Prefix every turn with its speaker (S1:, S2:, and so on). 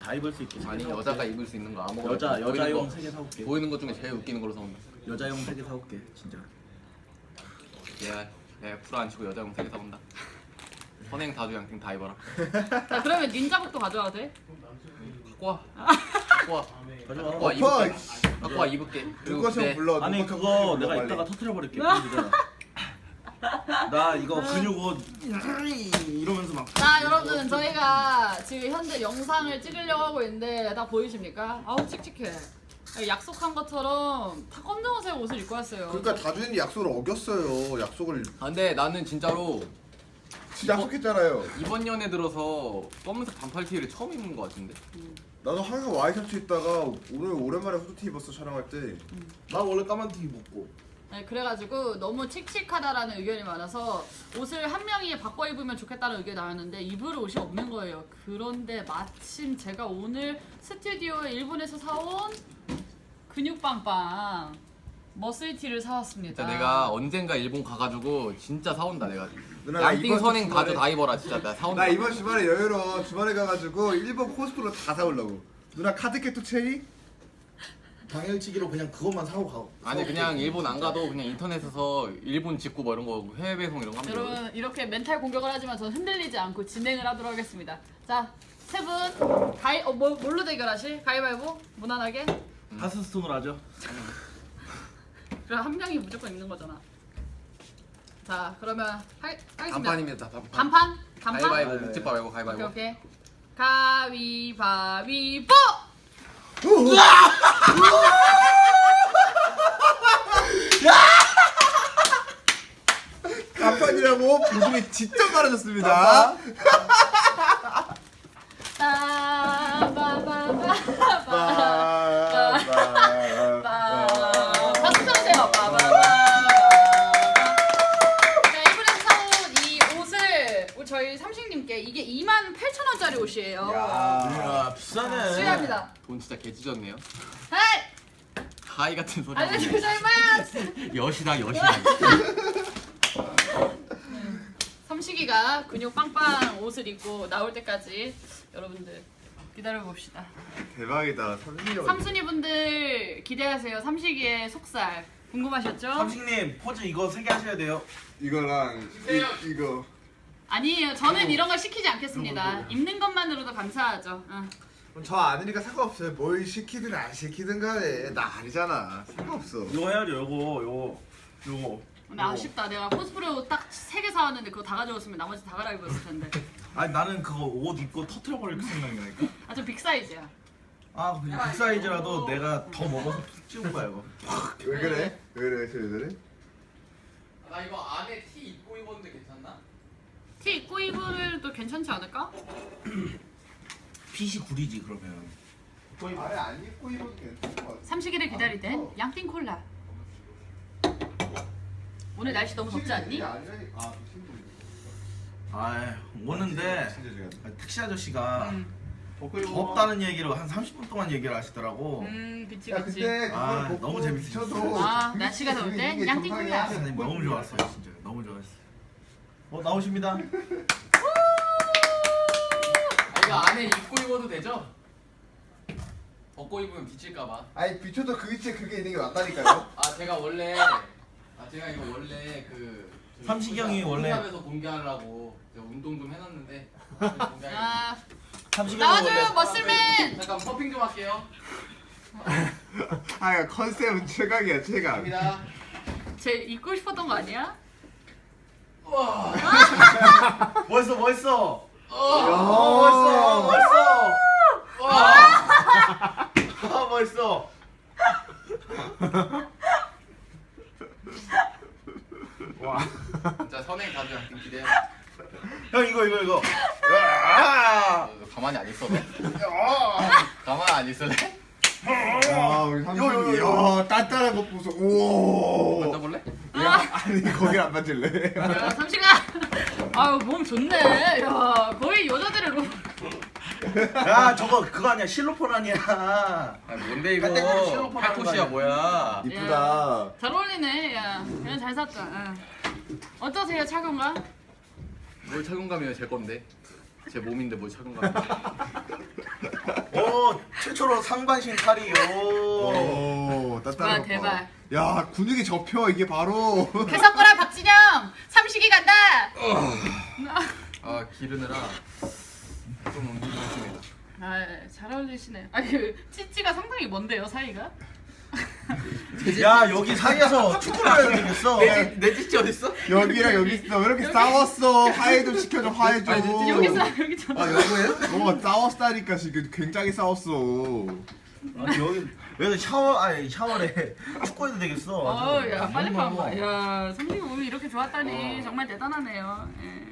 S1: 다 입을 수 있게.
S2: 아니 여자가 입을 수 있는 거 아무거나.
S1: 여자용 3개 사올게.
S2: 보이는 것 중에 제일 웃기는 걸로 사온다.
S1: 여자용 3개 사올게 진짜.
S2: 얘 프로 안 치고 여자용 3개 사온다. 선행 다주 양팀 다 입어라.
S3: 자 그러면 닌자복도 가져와도 돼?
S2: 갖고 와. 갖고 와. 갖고 와 입을게. 갖고 와 입을게.
S4: 누가 좀 불러.
S1: 아니
S4: 누가 좀
S1: 그거
S4: 불러,
S1: 내가
S4: 빨리.
S1: 이따가 터트려 버릴게. 나 이거 근육 옷 이러면서 막.
S3: 자 여러분 저희가 지금 현재 영상을 찍으려고 하고 있는데 다 보이십니까? 아우 칙칙해. 약속한 것처럼 다 검정색 옷을 입고 왔어요.
S4: 그러니까 다주인이 약속을 어겼어요. 약속을
S2: 아 근데 나는 진짜로
S4: 진짜 약속했잖아요.
S2: 이번 년에 들어서 검은색 반팔 티를 처음 입는 것 같은데.
S4: 나도 항상 와이셔츠 입다가 오늘 오랜만에 후드티 입었어 촬영할 때.
S1: 나 원래 까만 티 입고.
S3: 네, 그래가지고 너무 칙칙하다라는 의견이 많아서 옷을 한 명이 바꿔 입으면 좋겠다는 의견이 나왔는데 입을 옷이 없는 거예요. 그런데 마침 제가 오늘 스튜디오에 일본에서 사온 근육빵빵 머슬티를 사왔습니다.
S2: 진짜 내가 언젠가 일본 가가지고 진짜 사온다 내가.
S4: 누나, 나
S2: 양띵
S4: 이번
S2: 선행 다주
S4: 주말에-
S2: 다 입어라 진짜 나 사온다.
S4: 나 이번 주말에 여유로워. 주말에 가가지고 일본 코스프로 다 사오려고. 누나 카드캐투 체리?
S1: 당일치기로 그냥 그것만 사고 가.
S2: 아니 그냥 일본 안 가도 그냥 인터넷에서 일본 직구 뭐 이런 거 해외 배송 이런 거 하면 돼.
S3: 여러분 이렇게 멘탈 공격을 하지만 저는 흔들리지 않고 진행을 하도록 하겠습니다. 자, 세 분 뭘로 대결하실? 가위바위보? 무난하게?
S1: 하스스톤으로 하죠.
S3: 그럼 한 명이 무조건 있는 거잖아. 자, 그러면 하겠습니다.
S2: 반판입니다.
S3: 단판? 단판?
S2: 가위바위보
S1: 네.
S2: 묵찌빠 말고 가위바위보.
S3: 오케이. 가위바위보!
S4: 간판이라고 요즘에 진짜 많아졌습니다.
S3: 박수 쳐주세요. 자, 일본에서 사온 이 옷을 우리 저희 삼식님께 이게 28,000원짜리 옷이에요.
S1: 야 비싸네.
S3: 수혜합니다.
S2: 돈 진짜 개 찢었네요.
S3: 하이!
S2: 하이 같은 소리.
S3: 안녕하세요.
S2: 여시다 여시다.
S3: 삼식이가 근육 빵빵 옷을 입고 나올 때까지 여러분들 기다려 봅시다.
S4: 대박이다. 30년.
S3: 삼순이 분들 기대하세요. 삼식이의 속살 궁금하셨죠?
S1: 삼식님 포즈 이거 3개 하셔야 돼요.
S4: 이거랑 이거.
S3: 아니에요. 저는 이런 걸 시키지 않겠습니다. 입는 것만으로도 감사하죠. 응.
S4: 저 아니니까 상관없어요. 뭘 시키든 안 시키든 간에 나 아니잖아. 상관없어.
S1: 이거 해야죠. 요거.
S3: 근데 아쉽다. 내가 코스프레 옷 딱 3개 사왔는데 그거 다 가져왔으면 나머지 다 갈아입었을 텐데.
S1: 아니 나는 그거 옷 입고 터트려 버릴 생각이니까.
S3: 아, 좀 빅 사이즈야.
S1: 아 그냥 빅 사이즈라도 내가 더 먹어서 푹 찍은 거야 이거.
S4: 왜 그래? 왜 그래?
S2: 나 이거 안에 티 입고 입었는데 괜찮나?
S3: 티 입고 입어도 괜찮지 않을까?
S1: 핏이 구리지 그러면.
S4: 아예 안 입고 입어도 괜찮을 것 같아.
S3: 삼식이를 기다릴 땐 양띵 콜라. 오늘 날씨 너무 덥지 않니?
S4: 아니라니까.
S1: 아 오는데 택시 아저씨가
S4: 벗고 입어.
S1: 덥다는 얘기를 한 30분 동안 얘기를 하시더라고.
S3: 그치
S4: 야
S3: 그치.
S4: 근데
S1: 아,
S4: 그걸 벗고
S1: 너무 재밌으셨어.
S4: 비춰도
S3: 아, 날씨가 더울
S4: 이게
S3: 땐 양띵
S4: 정상이야.
S3: 콜라.
S1: 아니, 너무 좋았어요 진짜. 너무 좋았어. 나오십니다.
S2: 아, 이거 안에 입고 입어도 되죠? 벗고 입으면 비칠까봐.
S4: 아니 비춰도 그 위치에 그게 있는 게 맞다니까요.
S2: 제가 이거 원래
S1: 삼식이 형이 원래-
S2: 에서 공개하려고 제가 운동 좀 해놨는데 공개하겠습니다.
S3: 아,
S1: 삼식이
S3: 나와줘요 머슬맨.
S2: 잠깐 퍼핑 좀 할게요.
S4: 아 컨셉은 최강이야 최강.
S2: 갑니다.
S3: 쟤 입고 싶었던 거 아니야?
S2: 우와.
S1: 멋있어. 멋있어.
S2: 우와.
S1: 아 멋있어.
S4: 와.
S2: 진짜 선행 다주 양팀 기대해.
S1: 형 이거.
S2: 가만히 안 있어도? 가만히 안 있을래?
S4: 아 우리 삼촌이 야 단단한 거 보소. 오.
S2: 만져볼래?
S4: 야 아니 거기 안 만질래.
S3: 야, 삼식아. 아유 몸 좋네. 야 거의 여자들의 로.
S1: 야 저거 그거 아니야 실로폰 아니야.
S2: 아 뭔데 이거?
S1: 깔때기로 실로폰 하는 거
S2: 팔토시야
S1: 아니야?
S2: 뭐야?
S4: 이쁘다.
S3: 잘 어울리네. 야 그냥 잘 샀다. 응. 어떠세요 착용감?
S2: 뭘 착용감이야 제 건데. 제 몸인데 뭘 착용감이야?
S1: 최초로 상반신 탈이요.
S4: 오,
S3: 와,
S4: 따뜻한
S3: 대박.
S4: 야, 근육이 접혀 이게 바로.
S3: 개석거라 박진영 삼식이 간다.
S2: 아 기르느라 좀 운동 좀 했습니다.
S3: 잘 어울리시네. 그 찌찌가 상당히 먼데요 사이가?
S1: 야 여기 사이에서 축구를 해야 되겠어.
S2: 내 찌찌 어딨어?
S4: 여기랑 여기 있어. 왜 이렇게 싸웠어? 화해 좀 시켜줘, 화해 좀.
S2: 아니,
S3: 여기 저.
S2: 아 여보예요?
S4: 싸웠다니까 지금 굉장히 싸웠어.
S1: 아니 여기 샤워래 축구해도 되겠어.
S3: 야 빨리
S1: 너무
S3: 봐봐. 야 삼식이 몸이 이렇게 좋았다니 정말 대단하네요. 예.